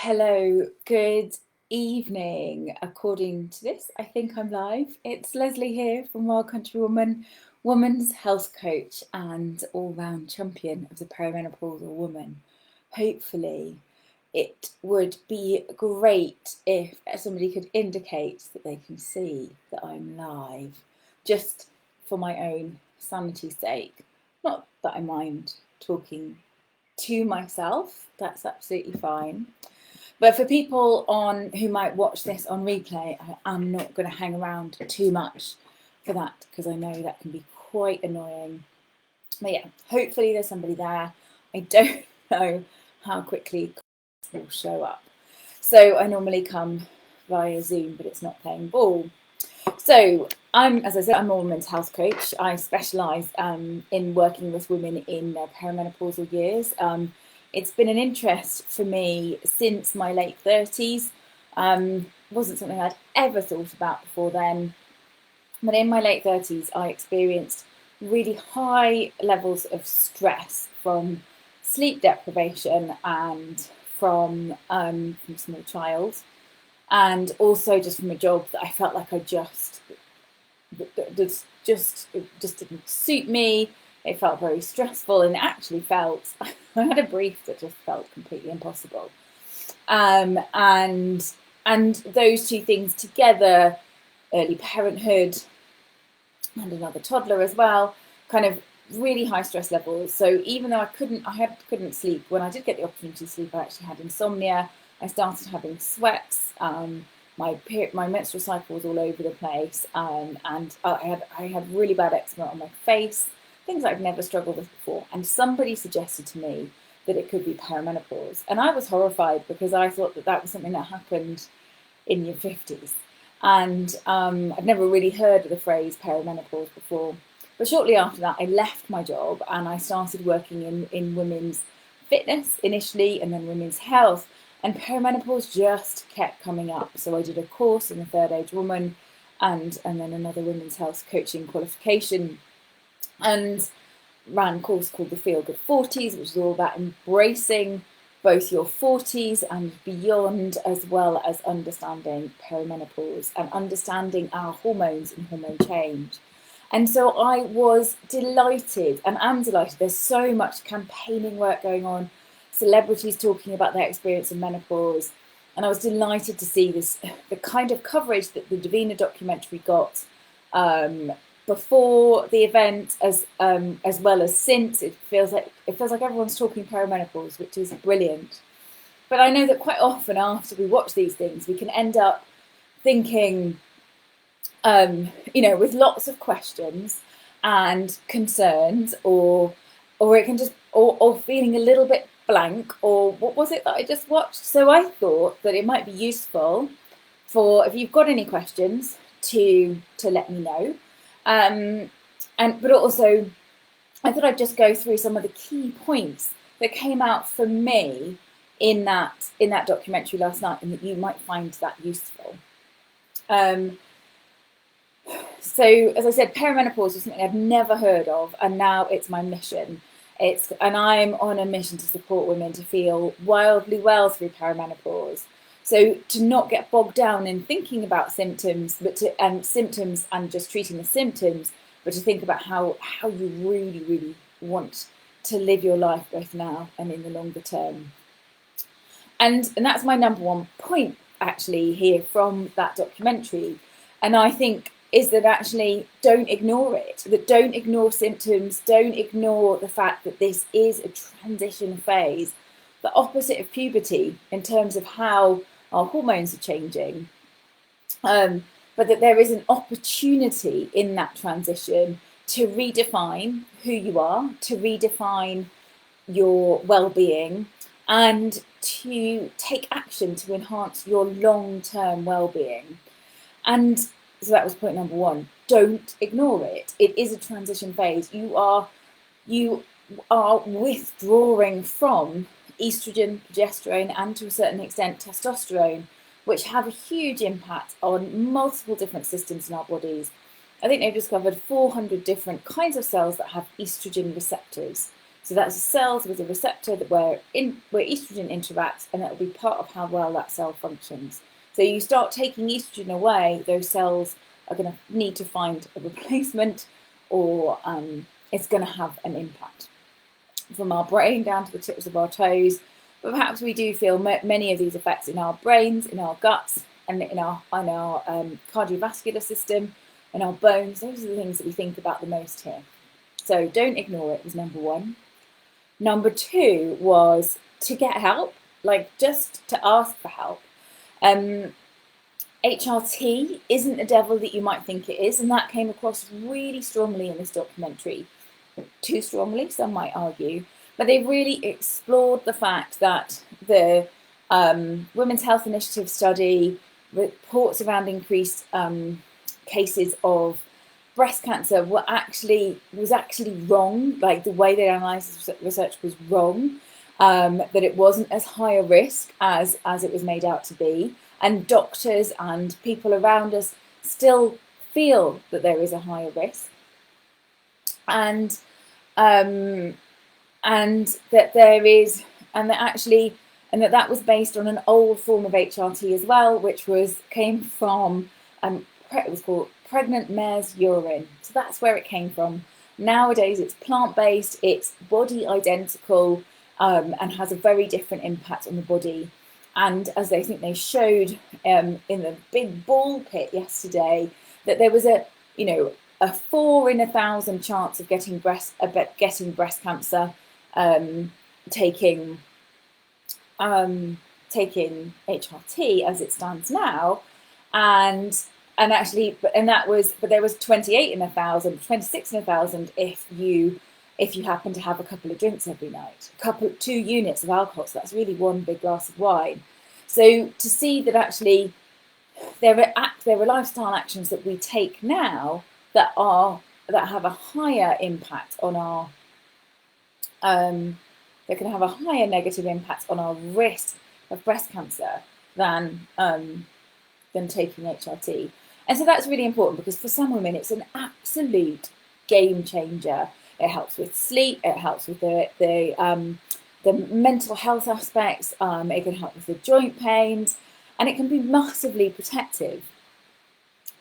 Hello, good evening. According to this, I think I'm live. It's Leslie here from Wild Country Woman, woman's health coach and all-round champion of the perimenopausal woman. Hopefully, it would be great if somebody could indicate that they can see that I'm live, just for my own sanity's sake. Not that I mind talking to myself, that's absolutely fine. But for people on who might watch this on replay, I'm not going to hang around too much for that because I know that can be quite annoying. But yeah, hopefully there's somebody there. I don't know how quickly will show up. So I normally come via Zoom, but it's not playing ball. So as I said, I'm a women's health coach. I specialise in working with women in their perimenopausal years. It's been an interest for me since my late 30s. Wasn't something I'd ever thought about before then. But in my late 30s, I experienced really high levels of stress from sleep deprivation and from a small child, and also just from a job that I felt like it just didn't suit me. It felt very stressful, and it actually felt I had a brief that just felt completely impossible. And those two things together, early parenthood and another toddler as well, kind of really high stress levels. So even though I couldn't sleep, when I did get the opportunity to sleep, I actually had insomnia. I started having sweats. My menstrual cycle was all over the place, and I had really bad eczema on my face, things I've never struggled with before. And somebody suggested to me that it could be perimenopause, and I was horrified because I thought that was something that happened in your 50s, and I'd never really heard of the phrase perimenopause before. But shortly after that, I left my job and I started working in women's fitness initially, and then women's health. And perimenopause just kept coming up. So I did a course in the Third Age Woman and then another women's health coaching qualification, and ran a course called the Feel Good 40s, which is all about embracing both your 40s and beyond, as well as understanding perimenopause and understanding our hormones and hormone change. And so I was delighted and am delighted. There's so much campaigning work going on, celebrities talking about their experience of menopause. And I was delighted to see the kind of coverage that the Davina documentary got before the event, as well as since. It feels like everyone's talking perimenopause, which is brilliant. But I know that quite often after we watch these things, we can end up thinking, with lots of questions and concerns, or it can just, or feeling a little bit blank, or what was it that I just watched? So I thought that it might be useful for, if you've got any questions, to let me know. But also, I thought I'd just go through some of the key points that came out for me in that documentary last night, and that you might find that useful. So, as I said, perimenopause was something I'd never heard of, and now it's my mission. And I'm on a mission to support women to feel wildly well through perimenopause. So to not get bogged down in thinking about symptoms, symptoms and just treating the symptoms, but to think about how you really, really want to live your life both now and in the longer term. And that's my number one point actually here from that documentary. And I think is that actually don't ignore it, that don't ignore symptoms, don't ignore the fact that this is a transition phase, the opposite of puberty in terms of how our hormones are changing, but that there is an opportunity in that transition to redefine who you are, to redefine your well-being, and to take action to enhance your long-term well-being. And so that was point number one. Don't ignore it. It is a transition phase. You are withdrawing from estrogen, progesterone, and to a certain extent testosterone, which have a huge impact on multiple different systems in our bodies. I think they've discovered 400 different kinds of cells that have estrogen receptors. So that's cells with a receptor that where estrogen interacts, and that will be part of how well that cell functions. So you start taking estrogen away, those cells are going to need to find a replacement, or it's going to have an impact. From our brain down to the tips of our toes, but perhaps we do feel many of these effects in our brains, in our guts, and in our cardiovascular system, and our bones. Those are the things that we think about the most here. So don't ignore it, was number one. Number two was to get help, like just to ask for help. HRT isn't the devil that you might think it is, and that came across really strongly in this documentary. Too strongly, some might argue, but they really explored the fact that the Women's Health Initiative study, reports around increased cases of breast cancer was actually wrong. Like the way they analysed the research was wrong. That it wasn't as high a risk as it was made out to be, and doctors and people around us still feel that there is a higher risk, and that there is, and that actually, and that was based on an old form of HRT as well, which came from it was called pregnant mare's urine. So that's where it came from. Nowadays it's plant-based, it's body identical, and has a very different impact on the body. And as they showed in the big ball pit yesterday, that there was a 4 in 1,000 chance of getting breast cancer taking HRT as it stands now, and there was 28 in 1,000, 26 in 1,000 if you happen to have a couple of drinks every night, 2 units of alcohol. So that's really 1 big glass of wine. So to see that actually there are lifestyle actions that we take now that have a higher impact on our that can have a higher negative impact on our risk of breast cancer than taking HRT. And so that's really important, because for some women it's an absolute game changer. It helps with sleep, it helps with the mental health aspects, it can help with the joint pains, and it can be massively protective.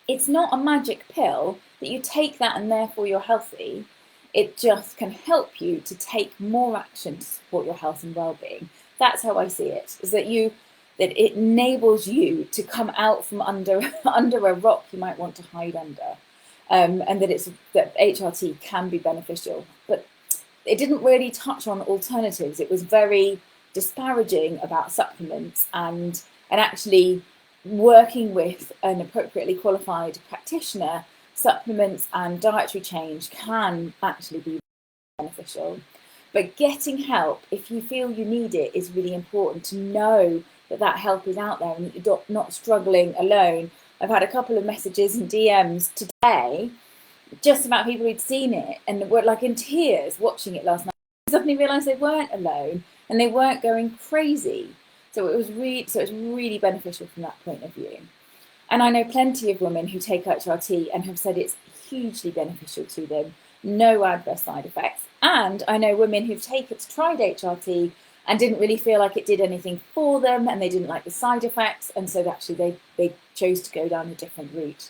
It's not a magic pill that you take that and therefore you're healthy. It just can help you to take more action to support your health and well-being. That's how I see it, is that it enables you to come out from under a rock you might want to hide under, and that HRT can be beneficial. But it didn't really touch on alternatives. It was very disparaging about supplements, and actually working with an appropriately qualified practitioner. Supplements and dietary change can actually be beneficial. But getting help, if you feel you need it, is really important, to know that help is out there and that you're not struggling alone. I've had a couple of messages and DMs today just about people who'd seen it and were like in tears watching it last night. Suddenly realised they weren't alone and they weren't going crazy. So it's really beneficial from that point of view. And I know plenty of women who take HRT and have said it's hugely beneficial to them, no adverse side effects. And I know women who've tried HRT and didn't really feel like it did anything for them, and they didn't like the side effects, and so actually they chose to go down a different route.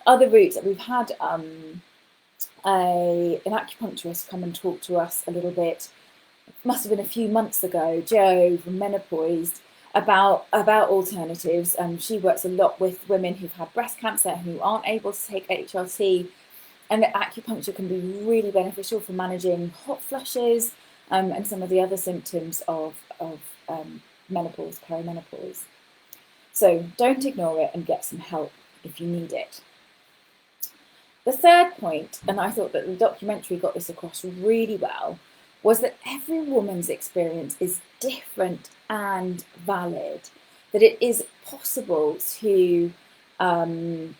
Other routes that we've had an acupuncturist come and talk to us a little bit, it must have been a few months ago, Jo from Menopause, about alternatives. She works a lot with women who've had breast cancer who aren't able to take HRT, and that acupuncture can be really beneficial for managing hot flushes and some of the other symptoms of menopause, perimenopause. So don't ignore it and get some help if you need it. The third point, and I thought that the documentary got this across really well, was that every woman's experience is different and valid, that it is possible to, some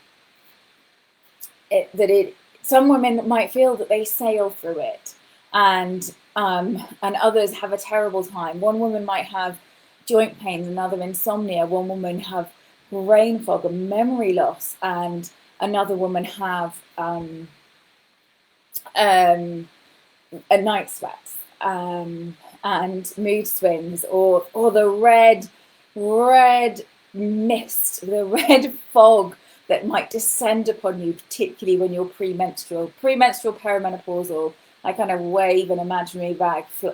women might feel that they sail through it, and others have a terrible time. One woman might have joint pains, another insomnia, one woman have brain fog and memory loss, and another woman have night sweats, and mood swings, or the red mist, the red fog that might descend upon you, particularly when you're premenstrual, perimenopausal. I kind of wave an imaginary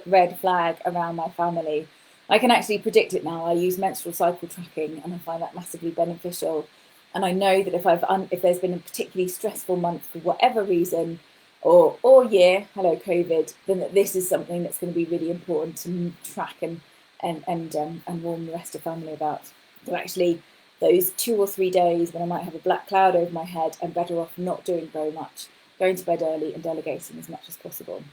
red flag around my family. I can actually predict it now. I use menstrual cycle tracking, and I find that massively beneficial. And I know that if there's been a particularly stressful month for whatever reason, or year, hello COVID, then that this is something that's going to be really important to track and warn the rest of family about. So actually, those 2 or 3 days when I might have a black cloud over my head, I'm better off not doing very much, going to bed early and delegating as much as possible.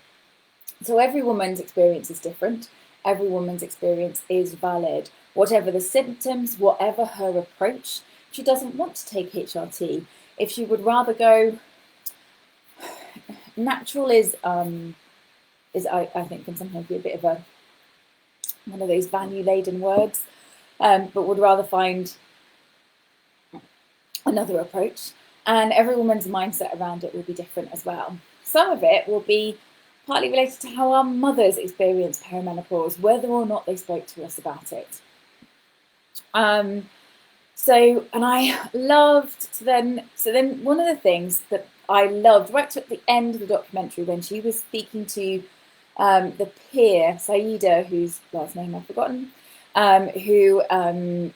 So every woman's experience is different. Every woman's experience is valid. Whatever the symptoms, whatever her approach, she doesn't want to take HRT. If she would rather go, natural is I think can sometimes be a bit of one of those value-laden words, but would rather find another approach. And every woman's mindset around it will be different as well. Some of it will be partly related to how our mothers experience perimenopause, whether or not they spoke to us about it. And I loved, so then one of the things that I loved right at the end of the documentary, when she was speaking to the peer, Saida, whose last name I've forgotten, who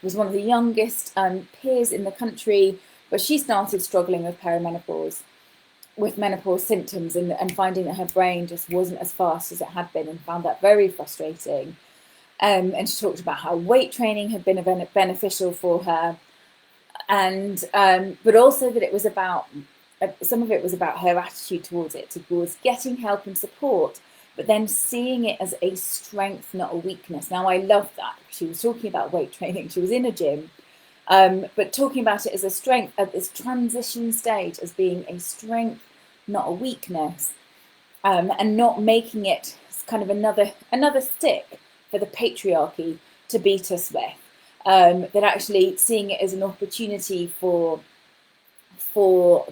was one of the youngest peers in the country, but she started struggling with perimenopause, with menopause symptoms, and finding that her brain just wasn't as fast as it had been, and found that very frustrating. And she talked about how weight training had been beneficial for her, and but also that it was about, some of it was about her attitude towards it, towards getting help and support, but then seeing it as a strength, not a weakness. Now, I love that. She was talking about weight training. She was in a gym, but talking about it as a strength at this transition stage, as being a strength, not a weakness, and not making it kind of another stick for the patriarchy to beat us with. That actually seeing it as an opportunity for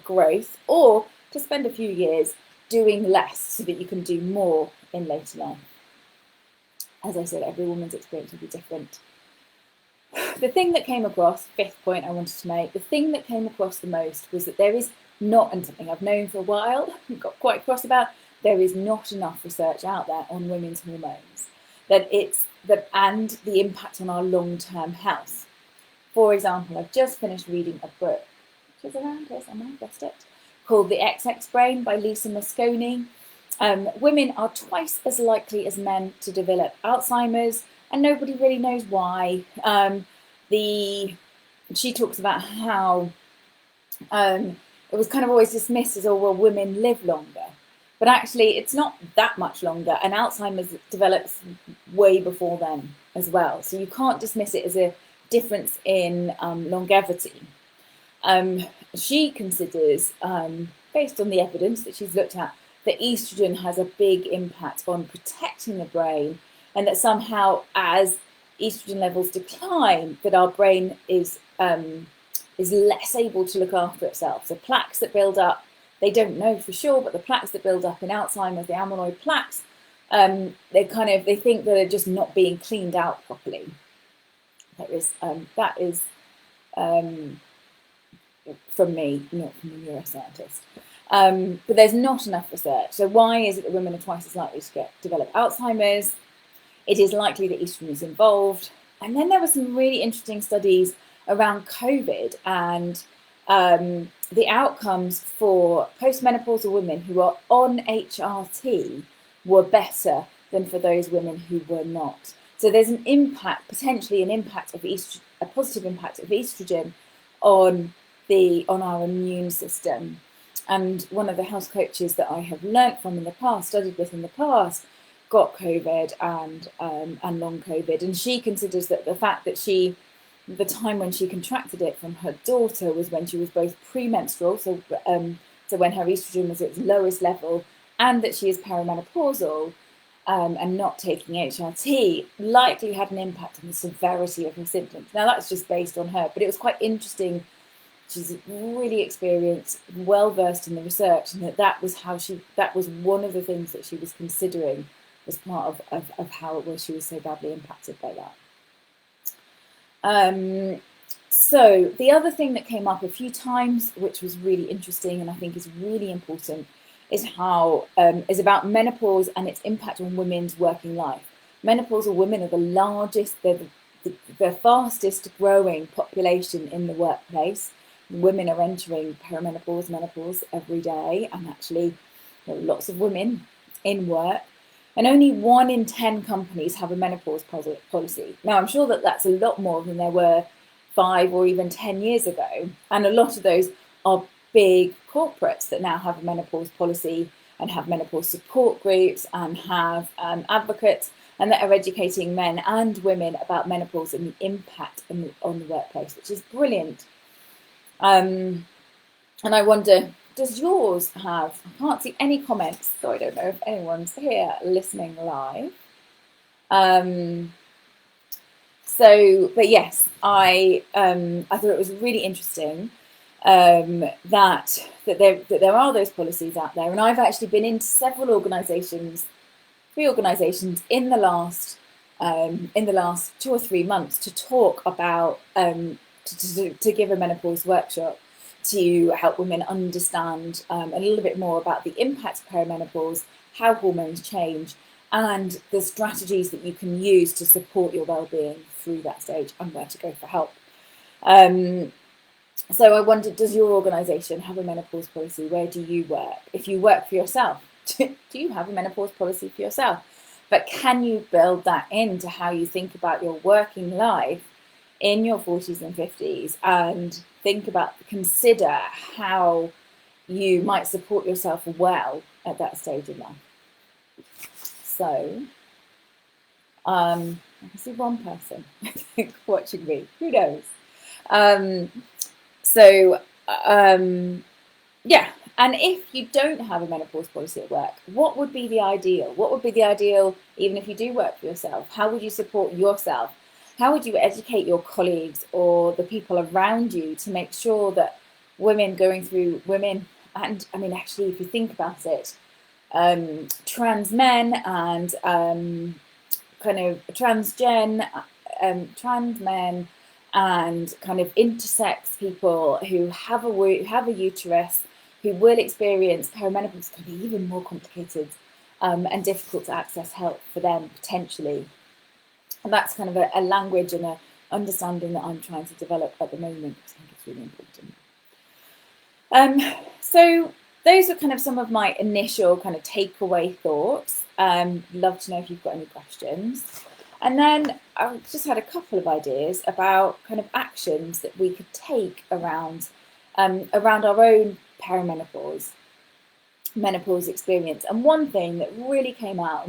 growth, or to spend a few years doing less so that you can do more in later life. As I said, every woman's experience will be different. The thing that came across, fifth point I wanted to make, the thing that came across the most was that there is not, and something I've known for a while, got quite cross about, there is not enough research out there on women's hormones, and the impact on our long-term health. For example, I've just finished reading a book, which is around here somewhere, I guessed it, called The XX Brain by Lisa Mosconi. Women are twice as likely as men to develop Alzheimer's, and nobody really knows why. She talks about how it was kind of always dismissed as, oh, well, women live longer. But actually, it's not that much longer, and Alzheimer's develops way before then as well. So you can't dismiss it as a difference in longevity. She considers, based on the evidence that she's looked at, that estrogen has a big impact on protecting the brain, and that somehow as estrogen levels decline, that our brain is less able to look after itself. So plaques that build up, they don't know for sure, but the plaques that build up in Alzheimer's, the amyloid plaques, they think that they're just not being cleaned out properly. That is from me, not from a neuroscientist. But there's not enough research. So why is it that women are twice as likely to develop Alzheimer's? It is likely that estrogen is involved. And then there were some really interesting studies around COVID and the outcomes for postmenopausal women who are on HRT were better than for those women who were not. So there's an impact, potentially an impact of a positive impact of estrogen on our immune system. And one of the health coaches that I have learnt from in the past, studied with in the past, got COVID and long COVID, and she considers that the fact that the time when she contracted it from her daughter was when she was both premenstrual, so when her estrogen was at its lowest level, and that she is perimenopausal and not taking HRT, likely had an impact on the severity of her symptoms. Now that's just based on her, but it was quite interesting She's really experienced, well versed in the research, and that was one of the things that she was considering as part of how it was she was so badly impacted by that. So the other thing that came up a few times, which was really interesting and I think is really important, is about menopause and its impact on women's working life. Menopausal women are the fastest growing population in the workplace. Women are entering perimenopause, menopause every day, and actually there are lots of women in work. And only 1 in 10 companies have a menopause policy. Now, I'm sure that that's a lot more than there were 5 or even 10 years ago. And a lot of those are big corporates that now have a menopause policy and have menopause support groups and have advocates, and that are educating men and women about menopause and the impact on the workplace, which is brilliant. And I wonder, does yours have? I can't see any comments, so I don't know if anyone's here listening live. But yes, I thought it was really interesting that there are those policies out there, and I've actually been into several organisations, 3 organisations in the last 2 or 3 months to talk about to give a menopause workshop to help women understand a little bit more about the impact of perimenopause, how hormones change, and the strategies that you can use to support your well-being through that stage and where to go for help. So I wondered, does your organisation have a menopause policy? Where do you work? If you work for yourself, do you have a menopause policy for yourself? But can you build that into how you think about your working life in your 40s and 50s and consider how you might support yourself well at that stage in life? So, I can see one person, I think, watching me. Who knows? Yeah. And if you don't have a menopause policy at work, what would be the ideal? What would be the ideal, even if you do work for yourself? How would you support yourself? How would you educate your colleagues or the people around you to make sure that women, and I mean, actually, if you think about it, trans men and kind of trans men and kind of intersex people who have a uterus, who will experience perimenopause, can be even more complicated and difficult to access help for them potentially. And that's kind of a language and an understanding that I'm trying to develop at the moment, because I think it's really important. So those are kind of some of my initial kind of takeaway thoughts. Love to know if you've got any questions. And then I just had a couple of ideas about kind of actions that we could take around our own menopause experience. And one thing that really came out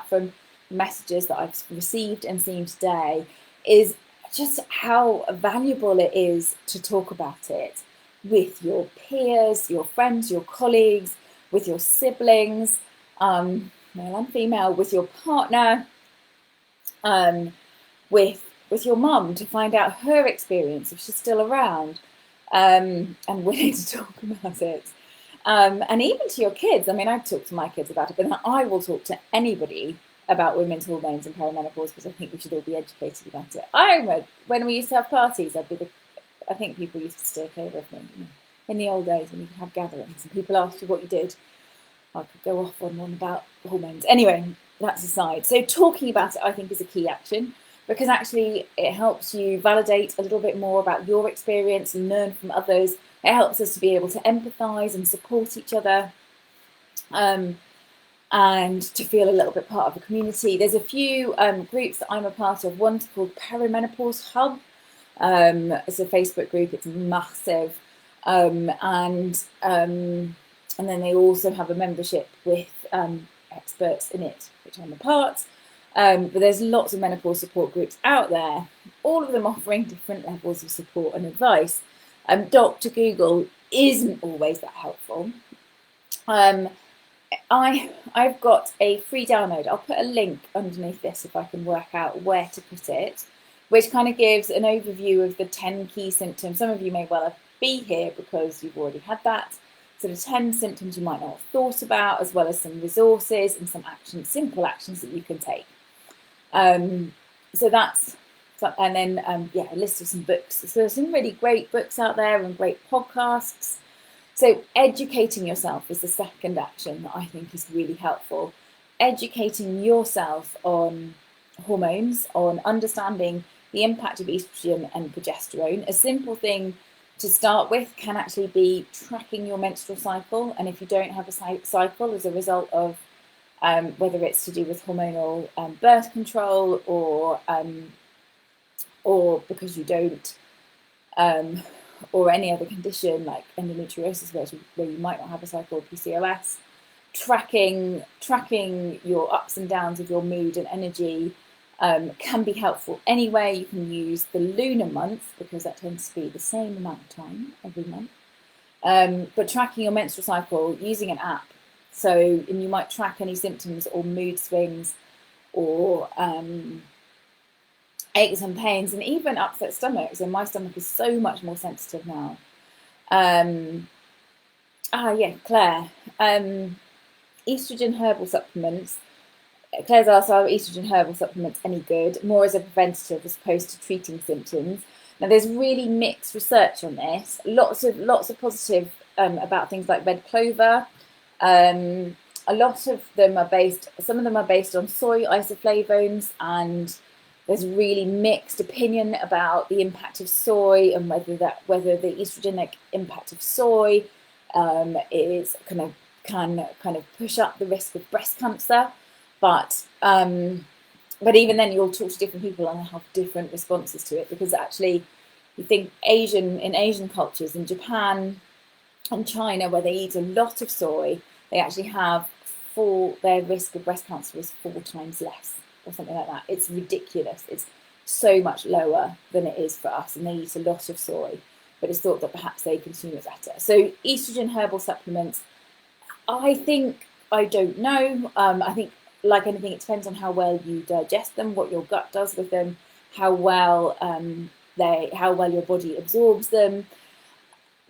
from messages that I've received and seen today is just how valuable it is to talk about it with your peers, your friends, your colleagues, with your siblings, male and female, with your partner, with your mum, to find out her experience if she's still around, and willing to talk about it. And even to your kids. I mean, I talk to my kids about it, but then I will talk to anybody about women's hormones and perimenopause, because I think we should all be educated about it. When we used to have parties, I think people used to steer clear of me. In the old days when you could have gatherings and people asked you what you did, I could go off on one about hormones. Anyway, that's aside. So talking about it, I think, is a key action, because actually it helps you validate a little bit more about your experience and learn from others. It helps us to be able to empathise and support each other, and to feel a little bit part of a community. There's a few groups that I'm a part of. One's called Perimenopause Hub. It's a Facebook group. It's massive, and then they also have a membership with experts in it, which I'm a part. But there's lots of menopause support groups out there, all of them offering different levels of support and advice. Dr. Google isn't always that helpful. I've got a free download. I'll put a link underneath this if I can work out where to put it, which kind of gives an overview of the 10 key symptoms. Some of you may well have be here because you've already had that. Sort of 10 symptoms you might not have thought about, as well as some resources and some actions, simple actions that you can take. So that's, and then a list of some books. So there's some really great books out there and great podcasts. So educating yourself is the second action that I think is really helpful. Educating yourself on hormones, on understanding the impact of estrogen and progesterone. A simple thing to start with can actually be tracking your menstrual cycle. And if you don't have a cycle as a result of whether it's to do with hormonal birth control or because you don't, or any other condition like endometriosis where you might not have a cycle, or PCOS, tracking your ups and downs of your mood and energy can be helpful anyway. You can use the lunar month because that tends to be the same amount of time every month. But tracking your menstrual cycle using an app. So, and you might track any symptoms or mood swings or aches and pains and even upset stomachs. And my stomach is so much more sensitive now. Claire. Estrogen herbal supplements. Claire's asked, are estrogen herbal supplements any good? More as a preventative as opposed to treating symptoms. Now, there's really mixed research on this. Lots of positive about things like red clover. A lot of them are based. Some of them are based on soy isoflavones, and there's really mixed opinion about the impact of soy and whether the estrogenic impact of soy is can push up the risk of breast cancer. But even then, you'll talk to different people and have different responses to it, because actually, you think in Asian cultures, in Japan and China, where they eat a lot of soy, they actually have their risk of breast cancer is 4 times less or something like that. It's ridiculous. It's so much lower than it is for us, and they eat a lot of soy, but it's thought that perhaps they consume it better. So estrogen herbal supplements, I don't know. I think, like anything, it depends on how well you digest them, what your gut does with them, how well your body absorbs them.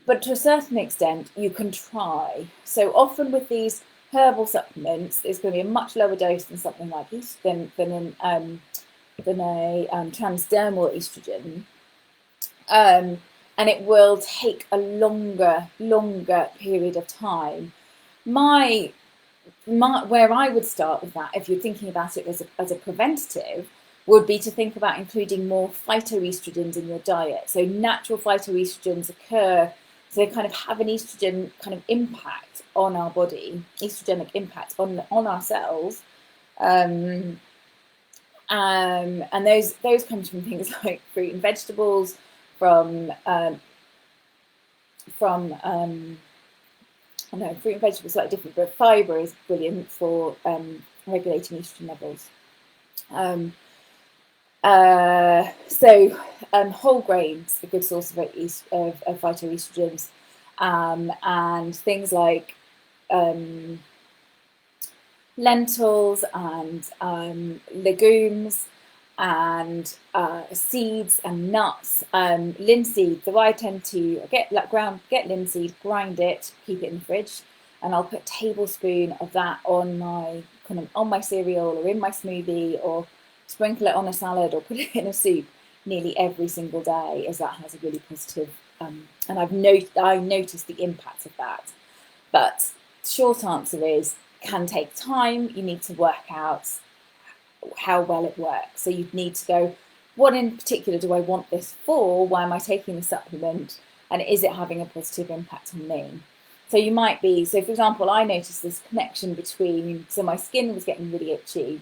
But to a certain extent, you can try. So often with these herbal supplements, it's going to be a much lower dose than something like than a transdermal estrogen, and it will take a longer period of time. Where I would start with that, if you're thinking about it as a preventative, would be to think about including more phytoestrogens in your diet. So natural phytoestrogens occur, so they kind of have an estrogen kind of impact on our body, estrogenic impact on our cells, and those come from things like fruit and vegetables, fruit and vegetables are slightly different, but fibre is brilliant for regulating estrogen levels. Whole grains are a good source of phytoestrogens, and things like lentils and legumes and seeds and nuts, linseed. So I tend to get linseed, grind it, keep it in the fridge, and I'll put a tablespoon of that on my cereal or in my smoothie, or sprinkle it on a salad, or put it in a soup nearly every single day, as that has a really positive. And I noticed the impact of that. But the short answer is, can take time. You need to work out how well it works. So you'd need to go, what in particular do I want this for? Why am I taking the supplement? And is it having a positive impact on me? So you might be, for example, I noticed this connection between, so my skin was getting really itchy,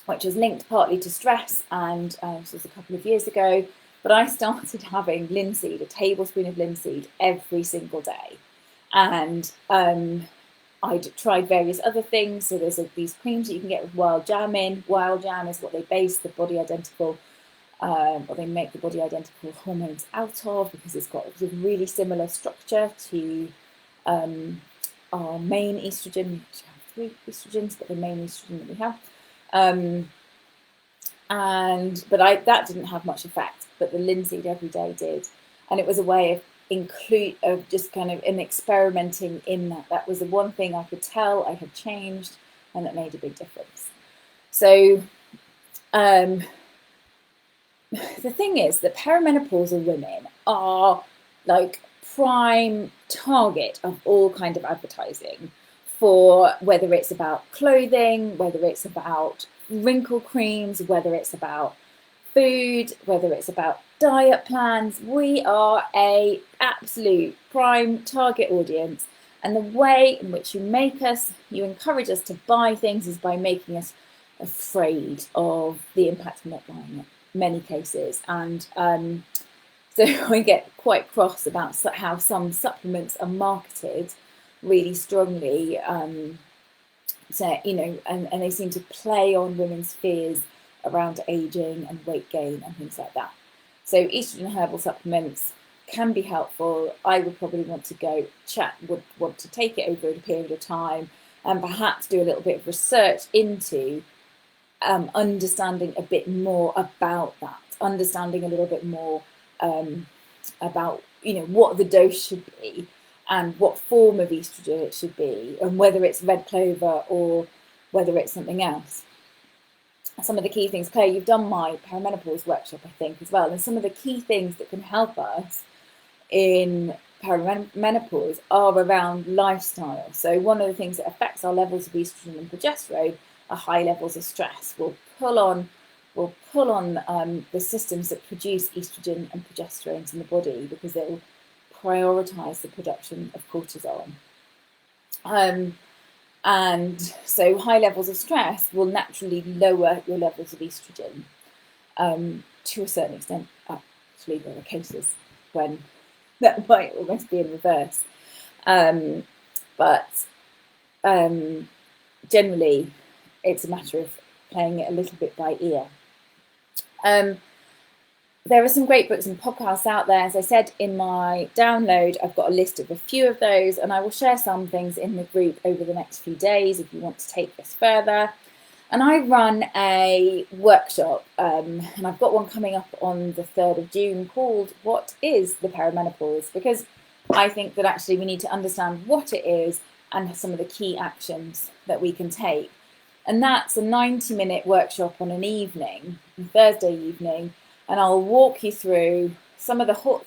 which was linked partly to stress, and this was a couple of years ago, but I started having linseed, a tablespoon of linseed every single day. And I'd tried various other things. So there's these creams that you can get with wild jam in. Wild jam is what they base the body identical, or they make the body identical hormones out of, because it's got a really similar structure to our main estrogen. We have 3 estrogens, but the main estrogen that we have. That didn't have much effect, but the linseed every day did. And it was a way of just kind of in experimenting in that. That was the one thing I could tell I had changed, and that made a big difference. So the thing is that perimenopausal women are like prime target of all kind of advertising, for whether it's about clothing, whether it's about wrinkle creams, whether it's about food, whether it's about diet plans. We are a absolute prime target audience, and the way in which you encourage us to buy things is by making us afraid of the impact of not buying it, many cases. And so I get quite cross about how some supplements are marketed really strongly, and they seem to play on women's fears around aging and weight gain and things like that. So estrogen herbal supplements can be helpful. I would probably want to want to take it over a period of time, and perhaps do a little bit of research into understanding a bit more about that, understanding a little bit more about what the dose should be and what form of estrogen it should be, and whether it's red clover or whether it's something else. Some of the key things, Claire, you've done my perimenopause workshop, I think, as well, and some of the key things that can help us in perimenopause are around lifestyle. So one of the things that affects our levels of estrogen and progesterone are high levels of stress. Will pull on the systems that produce estrogen and progesterone in the body, because it will prioritize the production of cortisol. And so high levels of stress will naturally lower your levels of estrogen. To a certain extent, actually, there are cases when that might almost be in reverse. But generally, it's a matter of playing it a little bit by ear. There are some great books and podcasts out there. As I said in my download, I've got a list of a few of those, and I will share some things in the group over the next few days if you want to take this further. And I run a workshop, and I've got one coming up on the 3rd of June called What is the Perimenopause? Because I think that actually we need to understand what it is and some of the key actions that we can take. And that's a 90-minute workshop on an evening, Thursday evening, and I'll walk you through some of what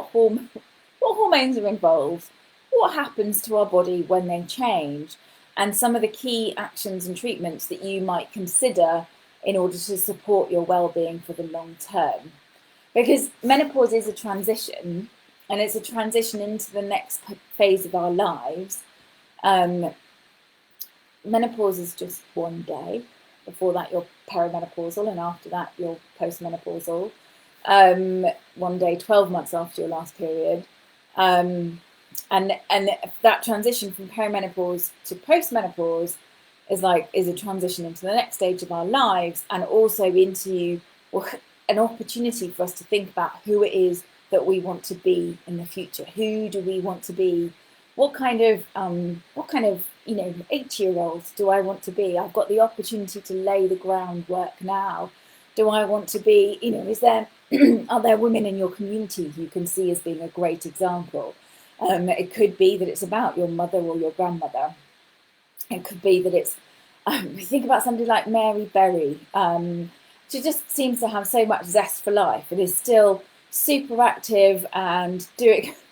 hormones are involved, what happens to our body when they change, and some of the key actions and treatments that you might consider in order to support your well-being for the long term. Because menopause is a transition, and it's a transition into the next phase of our lives. Menopause is just one day. Before that, you're perimenopausal, and after that, you're postmenopausal. One day, 12 months after your last period. And that transition from perimenopause to postmenopause is a transition into the next stage of our lives, and also into an opportunity for us to think about who it is that we want to be in the future. Who do we want to be? What kind of 8-year-old do I want to be? I've got the opportunity to lay the groundwork now. Do I want to be, are there women in your community you can see as being a great example? It could be that it's about your mother or your grandmother. It could be that it's, think about somebody like Mary Berry. She just seems to have so much zest for life and is still super active and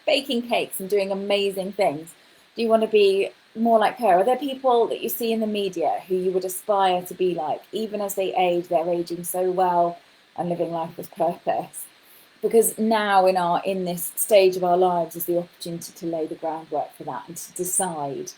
baking cakes and doing amazing things. Do you want to be more like her? Are there people that you see in the media who you would aspire to be like? Even as they age, they're aging so well and living life with purpose. Because now in this stage of our lives is the opportunity to lay the groundwork for that and to decide.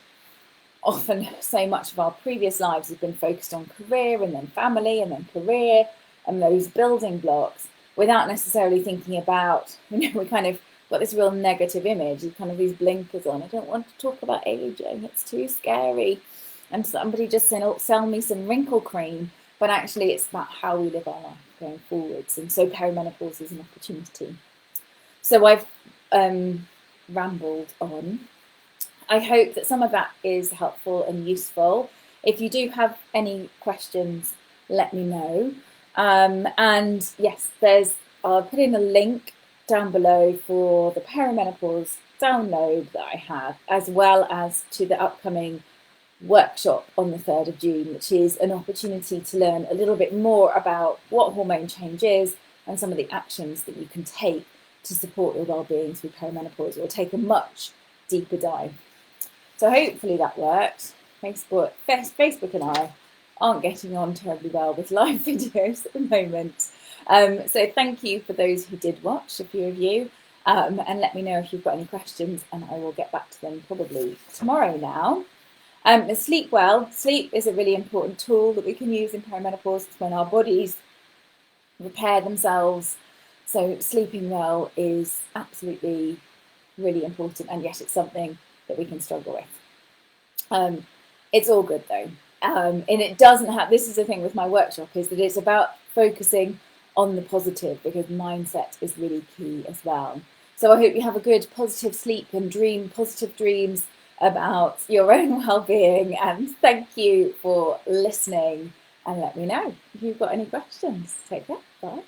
Often so much of our previous lives has been focused on career and then family and then career and those building blocks, without necessarily thinking about, we kind of got this real negative image, kind of these blinkers on. I don't want to talk about aging, it's too scary. And somebody just said, oh, sell me some wrinkle cream. But actually it's about how we live our life going forwards. And so perimenopause is an opportunity. So I've rambled on. I hope that some of that is helpful and useful. If you do have any questions, let me know. And yes, I'll put in a link down below for the perimenopause download that I have, as well as to the upcoming workshop on the 3rd of June, which is an opportunity to learn a little bit more about what hormone change is and some of the actions that you can take to support your well-being through perimenopause. We'll take a much deeper dive. So hopefully that works. Facebook and I aren't getting on terribly well with live videos at the moment. So thank you for those who did watch, a few of you, and let me know if you've got any questions and I will get back to them probably tomorrow now. Sleep well. Sleep is a really important tool that we can use in perimenopause. It's when our bodies repair themselves. So sleeping well is absolutely really important, and yet it's something that we can struggle with. It's all good though. And it doesn't have, this is the thing with my workshop, is that it's about focusing on the positive, because mindset is really key as well. So I hope you have a good positive sleep and dream positive dreams about your own well-being, and thank you for listening, and let me know if you've got any questions. Take care. Bye.